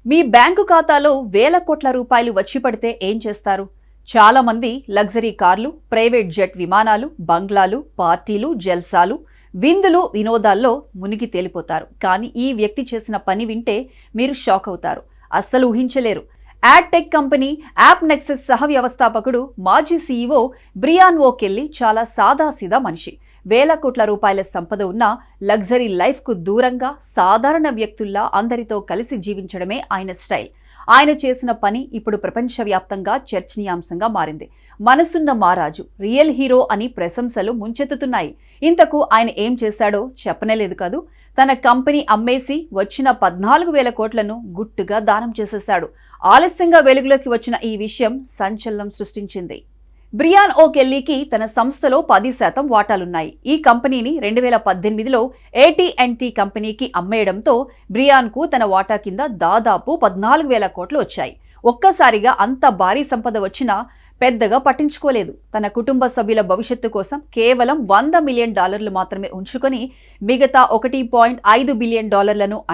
మీ bank ఖాతాలో వేల కోట్ల రూపాయలు వచ్చి పడితే ఏం చేస్తారు? చాలా మంది లగ్జరీ కార్లు, ప్రైవేట్ జెట్ విమానాలు, బంగ్లాలు, పార్టీలు, జల్సాలు, విందులు, వినోదాల్లో మునిగి తేలిపోతారు. కానీ ఈ వ్యక్తి చేసిన పని వింటే మీరు షాక్ అవుతారు. అస్సలు ఊహించలేరు. Ad tech company AppNexus సహ వ్యవస్థాపకుడు, మాజీ సీఈఓ బ్రియాన్ ఓకెల్లీ చాలా సాదాసీదా మనిషి. వేల కోట్ల రూపాయల సంపద ఉన్న లగ్జరీ లైఫ్కు దూరంగా సాధారణ వ్యక్తుల్లా అందరితో కలిసి జీవించడమే ఆయన స్టైల్. ఆయన చేసిన పని ఇప్పుడు ప్రపంచవ్యాప్తంగా చర్చనీయాంశంగా మారింది. మనసున్న మారాజు, రియల్ హీరో అని ప్రశంసలు ముంచెత్తుతున్నాయి. ఇంతకు ఆయన ఏం చేశాడో చెప్పనేలేదు కదూ. తన కంపెనీ అమ్మేసి వచ్చిన 14,000 కోట్లను గుట్టుగా దానం చేసేశాడు. ఆలస్యంగా వెలుగులోకి వచ్చిన ఈ విషయం సంచలనం సృష్టించింది. బ్రియాన్ ఓకెల్లీకి తన సంస్థలో 10% వాటాలున్నాయి. ఈ కంపెనీని 2018లో AT&T కంపెనీకి అమ్మేయడంతో బ్రియాన్కు తన వాటా కింద దాదాపు 14,000 కోట్లు వచ్చాయి. ఒక్కసారిగా అంత భారీ సంపద వచ్చినా పెద్దగా పట్టించుకోలేదు. తన కుటుంబ సభ్యుల భవిష్యత్తు కోసం కేవలం $100 మిలియన్ మాత్రమే ఉంచుకొని మిగతా $1.5 బిలియన్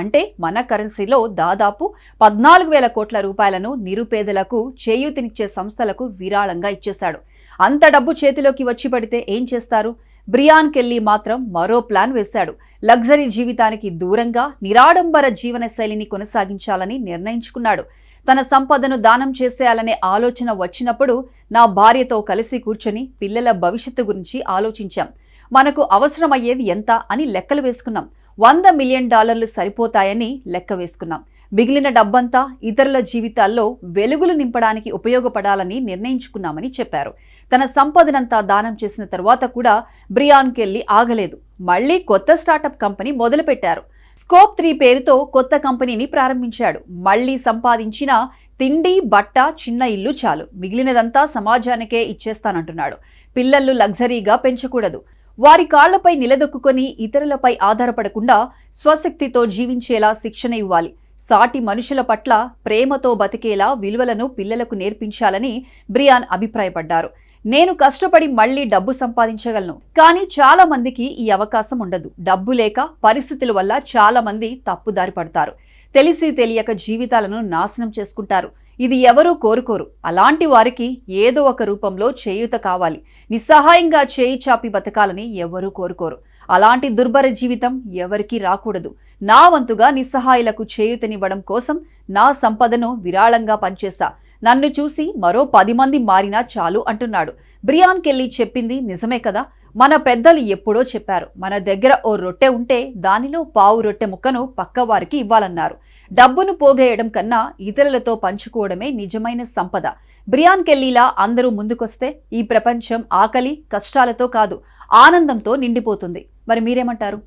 అంటే మన కరెన్సీలో దాదాపు 14,000 కోట్ల రూపాయలను నిరుపేదలకు, చేయూతనిచ్చే సంస్థలకు విరాళంగా ఇచ్చేశాడు. అంత డబ్బు చేతిలోకి వచ్చి పడితే ఏం చేస్తారు? బ్రియాన్ కెల్లీ మాత్రం మరో ప్లాన్ వేశాడు. లగ్జరీ జీవితానికి దూరంగా నిరాడంబర జీవన శైలిని కొనసాగించాలని నిర్ణయించుకున్నాడు. తన సంపదను దానం చేసేయాలనే ఆలోచన వచ్చినప్పుడు నా భార్యతో కలిసి కూర్చొని పిల్లల భవిష్యత్తు గురించి ఆలోచించాం. మనకు అవసరమయ్యేది ఎంత అని లెక్కలు వేసుకున్నాం. $100 మిలియన్ సరిపోతాయని లెక్క వేసుకున్నాం. మిగిలిన డబ్బంతా ఇతరుల జీవితాల్లో వెలుగులు నింపడానికి ఉపయోగపడాలని నిర్ణయించుకున్నామని చెప్పారు. తన సంపదనంతా దానం చేసిన తర్వాత కూడా బ్రియాన్ కెల్లీ ఆగలేదు. మళ్లీ కొత్త స్టార్టప్ కంపెనీ మొదలుపెట్టారు. స్కోప్ 3 పేరుతో కొత్త కంపెనీని ప్రారంభించాడు. మళ్లీ సంపాదించిన తిండి, బట్ట, చిన్న ఇల్లు చాలు, మిగిలినదంతా సమాజానికే ఇచ్చేస్తానంటున్నాడు. పిల్లలు లగ్జరీగా పెంచకూడదు, వారి కాళ్లపై నిలదొక్కుని ఇతరులపై ఆధారపడకుండా స్వశక్తితో జీవించేలా శిక్షణ ఇవ్వాలి. సాటి మనుషుల పట్ల ప్రేమతో బతికేలా విలువలను పిల్లలకు నేర్పించాలని బ్రియాన్ అభిప్రాయపడ్డారు. నేను కష్టపడి మళ్లీ డబ్బు సంపాదించగలను, కానీ చాలా మందికి ఈ అవకాశం ఉండదు. డబ్బు లేక, పరిస్థితుల వల్ల చాలా మంది తప్పుదారి పడతారు. తెలిసి తెలియక జీవితాలను నాశనం చేసుకుంటారు. ఇది ఎవరూ కోరుకోరు. అలాంటి వారికి ఏదో ఒక రూపంలో చేయూత కావాలి. నిస్సహాయంగా చేయి చాపి బతకాలని ఎవరూ కోరుకోరు. అలాంటి దుర్భర జీవితం ఎవరికీ రాకూడదు. నా వంతుగా నిస్సహాయులకు చేయూతనివ్వడం కోసం నా సంపదను విరాళంగా పంచేశా. నన్ను చూసి మరో 10 మంది మారినా చాలు అంటున్నాడు. బ్రియాన్ కెల్లీ చెప్పింది నిజమే కదా. మన పెద్దలు ఎప్పుడో చెప్పారు, మన దగ్గర ఓ రొట్టె ఉంటే దానిలో పావు రొట్టె ముక్కను పక్కవారికి ఇవ్వాలన్నారు. డబ్బును పోగేయడం కన్నా ఇతరులతో పంచుకోవడమే నిజమైన సంపద. బ్రియాన్ కెల్లీలా అందరూ ముందుకొస్తే ఈ ప్రపంచం ఆకలి, కష్టాలతో కాదు, ఆనందంతో నిండిపోతుంది. మరి మీరేమంటారు?